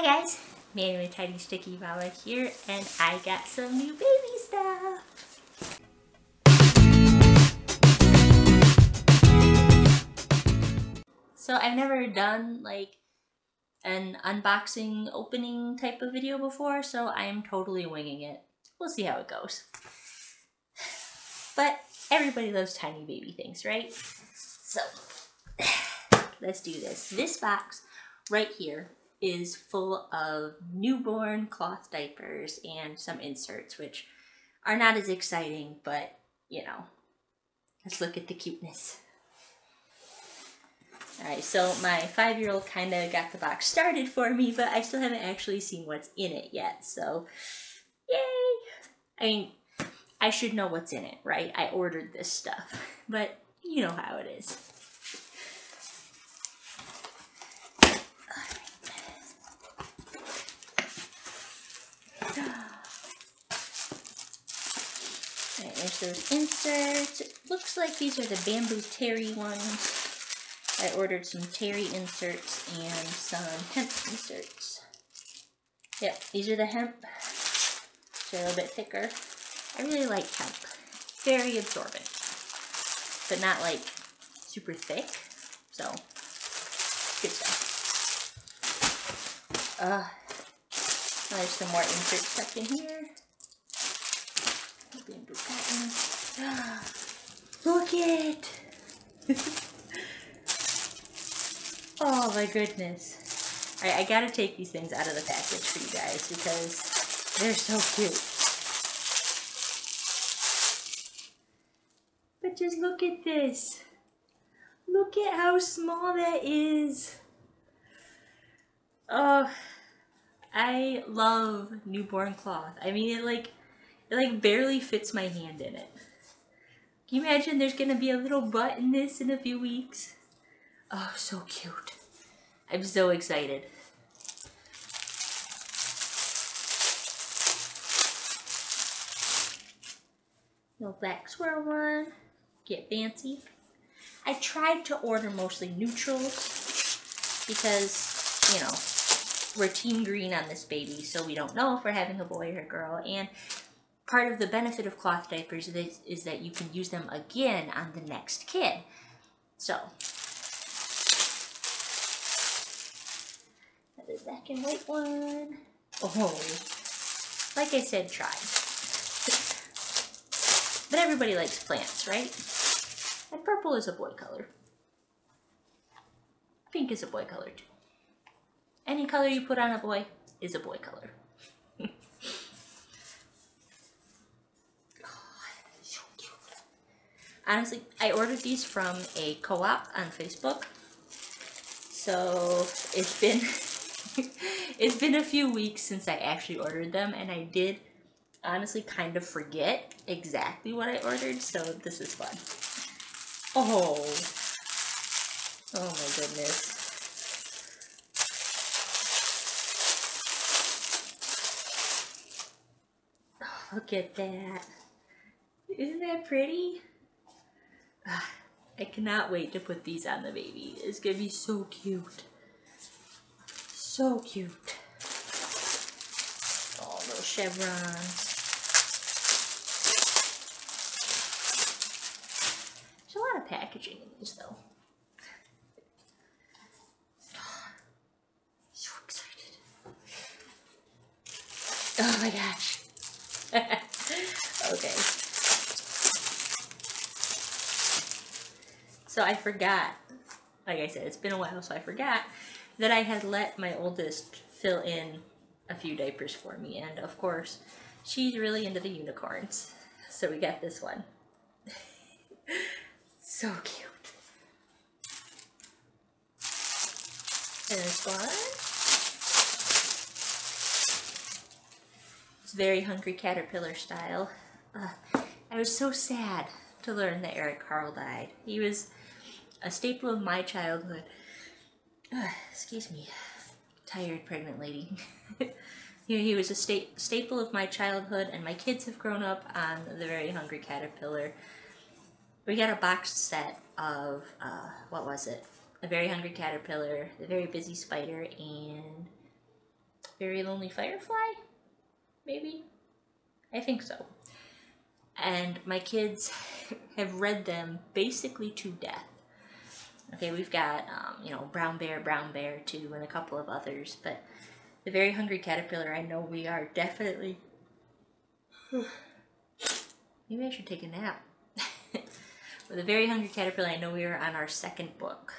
Hi guys, Manually Tidy Sticky Mama here, and I got some new baby stuff. So I've never done like an unboxing opening type of video before, so I'm totally winging it. We'll see how it goes. But everybody loves tiny baby things, right? So let's do this. This box right here is full of newborn cloth diapers and some inserts, which are not as exciting, but you know, let's look at the cuteness. Alright, so my 5-year-old kind of got the box started for me, but I still haven't actually seen what's in it yet, so yay! I mean, I should know what's in it, right? I ordered this stuff, but you know how it is. Alright, there's those inserts. It looks like these are the bamboo terry ones. I ordered some terry inserts and some hemp inserts. Yep, these are the hemp. They're a little bit thicker. I really like hemp. Very absorbent, but not like super thick. So, good stuff. There's some more insert stuff in here. Bamboo cotton. Look it! Oh my goodness. I gotta take these things out of the package for you guys because they're so cute. But just look at this. Look at how small that is. Oh, I love newborn cloth. I mean, it like barely fits my hand in it. Can you imagine there's gonna be a little butt in this in a few weeks? Oh, so cute. I'm so excited. No black swirl one. Get fancy. I tried to order mostly neutrals because, you know, we're team green on this baby, so we don't know if we're having a boy or a girl. And part of the benefit of cloth diapers is that you can use them again on the next kid. So, the black and white one. Oh, like I said, try. But everybody likes plants, right? And purple is a boy color. Pink is a boy color too. Any color you put on a boy is a boy color. So cute. Honestly, I ordered these from a co-op on Facebook. So it's been it's been a few weeks since I actually ordered them, and I did honestly kind of forget exactly what I ordered, so this is fun. Oh my goodness. Oh, look at that. Isn't that pretty? I cannot wait to put these on the baby. It's gonna be so cute. So cute. Oh, little chevrons. There's a lot of packaging in these though. So excited. Oh my gosh. Okay. So I forgot, like I said, it's been a while, so I forgot that I had let my oldest fill in a few diapers for me, and of course she's really into the unicorns, so we got this one. So cute. And this one, it's very Hungry Caterpillar style. I was so sad to learn that Eric Carl died. He was a staple of my childhood. Excuse me, tired pregnant lady. He was a staple of my childhood, and my kids have grown up on the Very Hungry Caterpillar. We got a box set of, what was it? A Very Hungry Caterpillar, The Very Busy Spider, and Very Lonely Firefly, maybe? I think so. And my kids have read them basically to death. Okay, we've got, you know, Brown Bear too, and a couple of others, but The Very Hungry Caterpillar, I know we are definitely... Maybe I should take a nap. With The Very Hungry Caterpillar, I know we are on our second book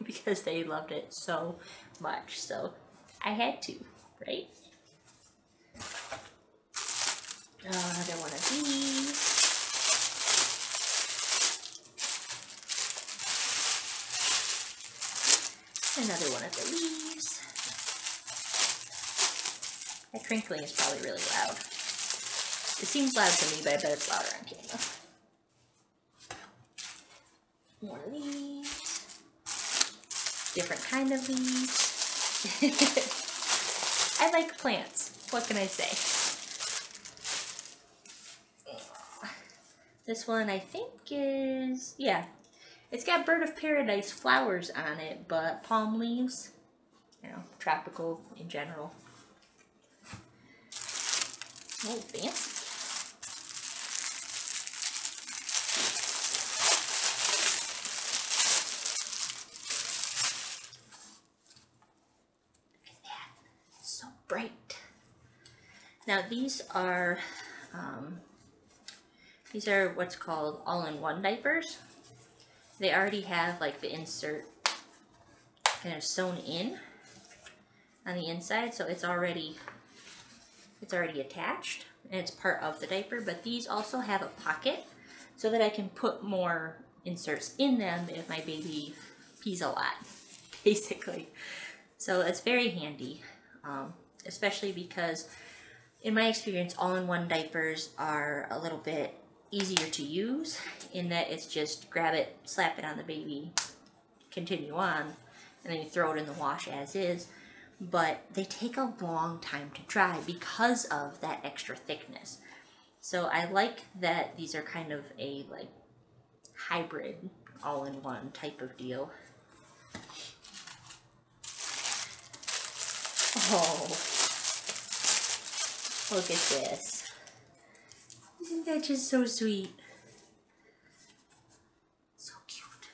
because they loved it so much, so I had to, right? Another one of these. Another one of these. That crinkling is probably really loud. It seems loud to me, but I bet it's louder on camera. One of these. Different kind of leaves. I like plants. What can I say? This one I think is, yeah. It's got Bird of Paradise flowers on it, but palm leaves. You know, tropical in general. Oh, fancy. So bright. Now these are what's called all-in-one diapers. They already have like the insert kind of sewn in on the inside, so it's already attached and it's part of the diaper. But these also have a pocket so that I can put more inserts in them if my baby pees a lot, basically. So it's very handy. Especially because in my experience, all-in-one diapers are a little bit easier to use in that it's just grab it, slap it on the baby, continue on, and then you throw it in the wash as is. But they take a long time to dry because of that extra thickness. So I like that these are kind of a like hybrid all-in-one type of deal. Oh. Look at this. Isn't that just so sweet? So cute.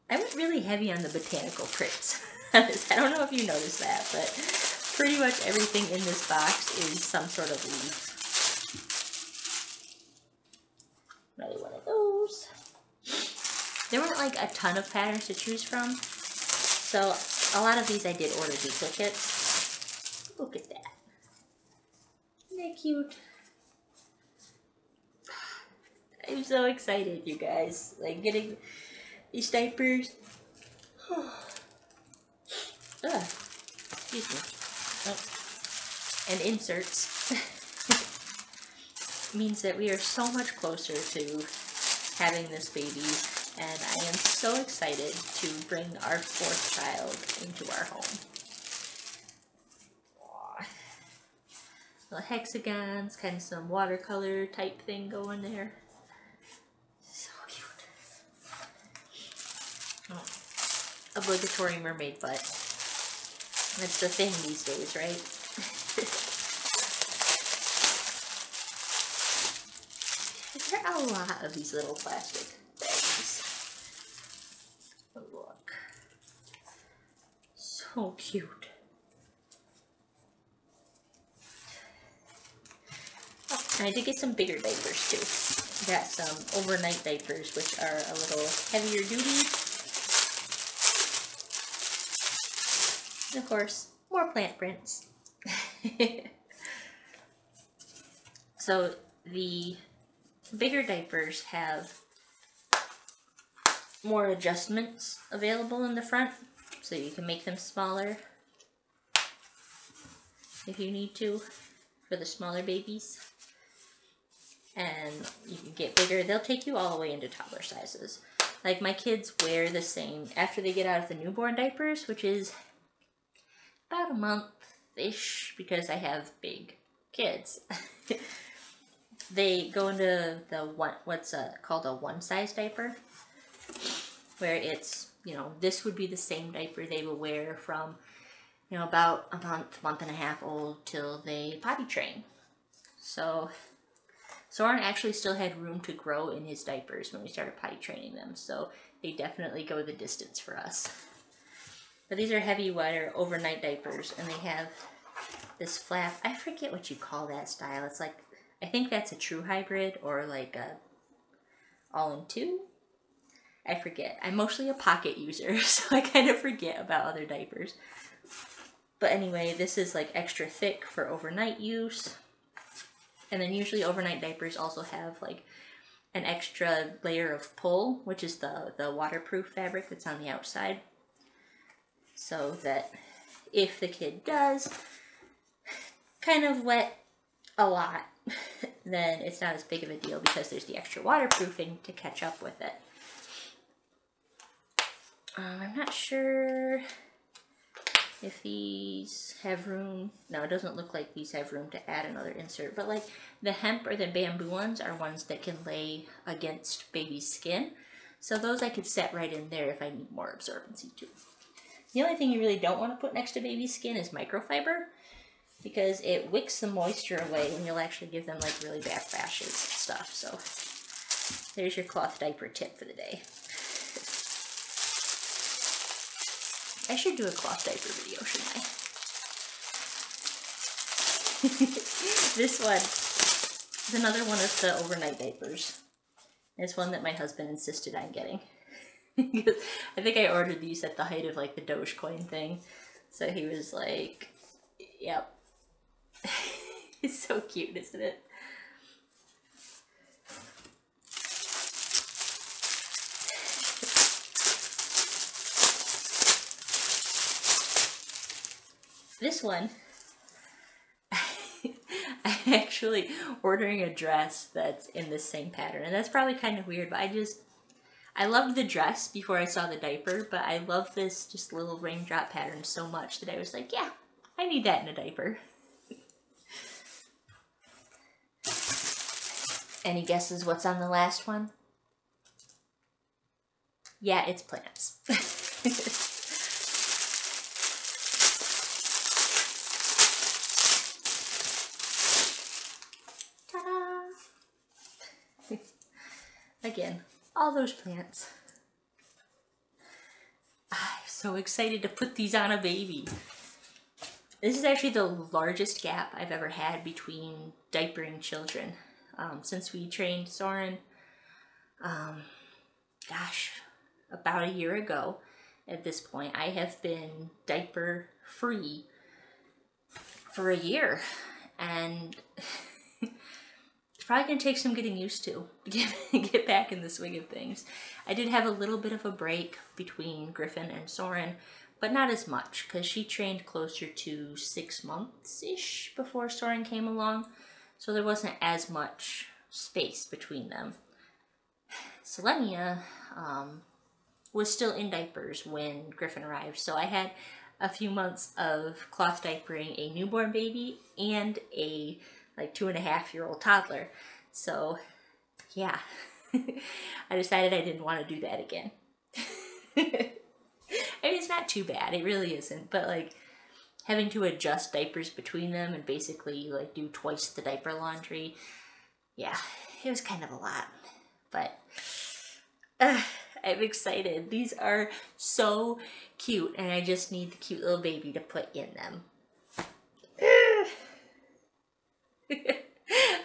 I went really heavy on the botanical prints. I don't know if you noticed that, but pretty much everything in this box is some sort of leaf. Another one of those. There weren't like a ton of patterns to choose from, so a lot of these I did order duplicates. Look at that. Isn't that cute? I'm so excited, you guys. Like getting these diapers. Excuse me. Oh. And inserts means that we are so much closer to having this baby, and I am so excited to bring our fourth child into our home. Little hexagons, kind of some watercolor type thing going there. So cute. Oh. Obligatory mermaid butt. That's the thing these days, right? There are a lot of these little plastic bags. Oh, look. So cute. And I did get some bigger diapers too. Got some overnight diapers, which are a little heavier duty. And of course, more plant prints. So the bigger diapers have more adjustments available in the front, so you can make them smaller if you need to for the smaller babies. And you can get bigger. They'll take you all the way into toddler sizes. Like my kids wear the same after they get out of the newborn diapers, which is about a month-ish because I have big kids. They go into the what's called a one-size diaper, where it's, you know, this would be the same diaper they will wear from you know, about a month and a half old till they potty train. So Soren actually still had room to grow in his diapers when we started potty training them, so they definitely go the distance for us. But these are heavy wear overnight diapers, and they have this flap. I forget what you call that style. It's like, I think that's a true hybrid or like a all-in-two. I forget. I'm mostly a pocket user, so I kind of forget about other diapers. But anyway, this is like extra thick for overnight use. And then usually overnight diapers also have like an extra layer of pull, which is the waterproof fabric that's on the outside. So that if the kid does kind of wet a lot, then it's not as big of a deal because there's the extra waterproofing to catch up with it. I'm not sure if these have room. No, it doesn't look like these have room to add another insert, but like the hemp or the bamboo ones are ones that can lay against baby's skin. So those I could set right in there if I need more absorbency too. The only thing you really don't want to put next to baby's skin is microfiber, because it wicks the moisture away and you'll actually give them like really bad rashes and stuff. So there's your cloth diaper tip for the day. I should do a cloth diaper video, shouldn't I? This one is another one of the overnight diapers. It's one that my husband insisted on getting. Because I think I ordered these at the height of like the Dogecoin thing. So he was like, yep. It's so cute, isn't it? This one, I'm actually ordering a dress that's in this same pattern. And that's probably kind of weird, but I loved the dress before I saw the diaper, but I love this just little raindrop pattern so much that I was like, yeah, I need that in a diaper. Any guesses what's on the last one? Yeah, it's plants. Ta-da! Again, all those plants. I'm so excited to put these on a baby. This is actually the largest gap I've ever had between diapering children. Since we trained Soren, gosh, about a year ago at this point, I have been diaper free for a year, and it's probably going to take some getting used to get back in the swing of things. I did have a little bit of a break between Griffin and Soren, but not as much, because she trained closer to 6 months-ish before Soren came along. So there wasn't as much space between them. Selenia was still in diapers when Griffin arrived, so I had a few months of cloth diapering a newborn baby and a like 2.5-year-old toddler. So yeah, I decided I didn't want to do that again. I mean, it's not too bad, it really isn't, but like having to adjust diapers between them and basically like do twice the diaper laundry, yeah, it was kind of a lot. But I'm excited. These are so cute, and I just need the cute little baby to put in them.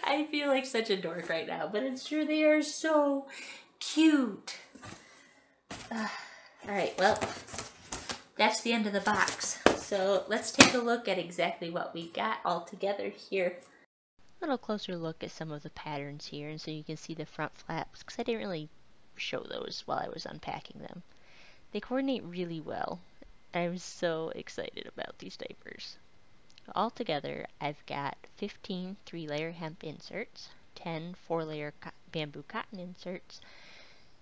I feel like such a dork right now, but it's true, they are so cute. Alright, well, that's the end of the box. So let's take a look at exactly what we got all together here. A little closer look at some of the patterns here, and so you can see the front flaps, because I didn't really show those while I was unpacking them. They coordinate really well. I'm so excited about these diapers. Altogether, I've got 15 3-layer hemp inserts, 10 4-layer bamboo cotton inserts,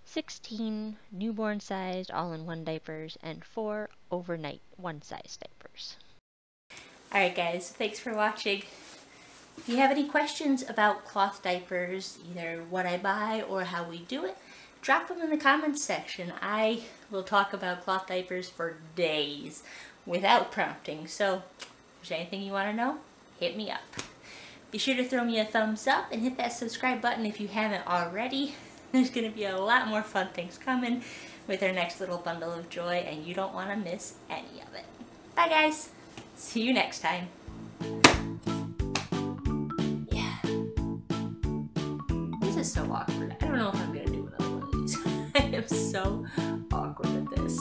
16 newborn sized all-in-one diapers, and 4 overnight one-size diapers. Alright guys, thanks for watching. If you have any questions about cloth diapers, either what I buy or how we do it, drop them in the comments section. I will talk about cloth diapers for days. without prompting. So if there's anything you want to know, hit me up. Be sure to throw me a thumbs up and hit that subscribe button if you haven't already. There's going to be a lot more fun things coming with our next little bundle of joy, and you don't want to miss any of it. Bye guys. See you next time. Yeah. This is so awkward. I don't know if I'm going to do another one of these. I am so awkward at this.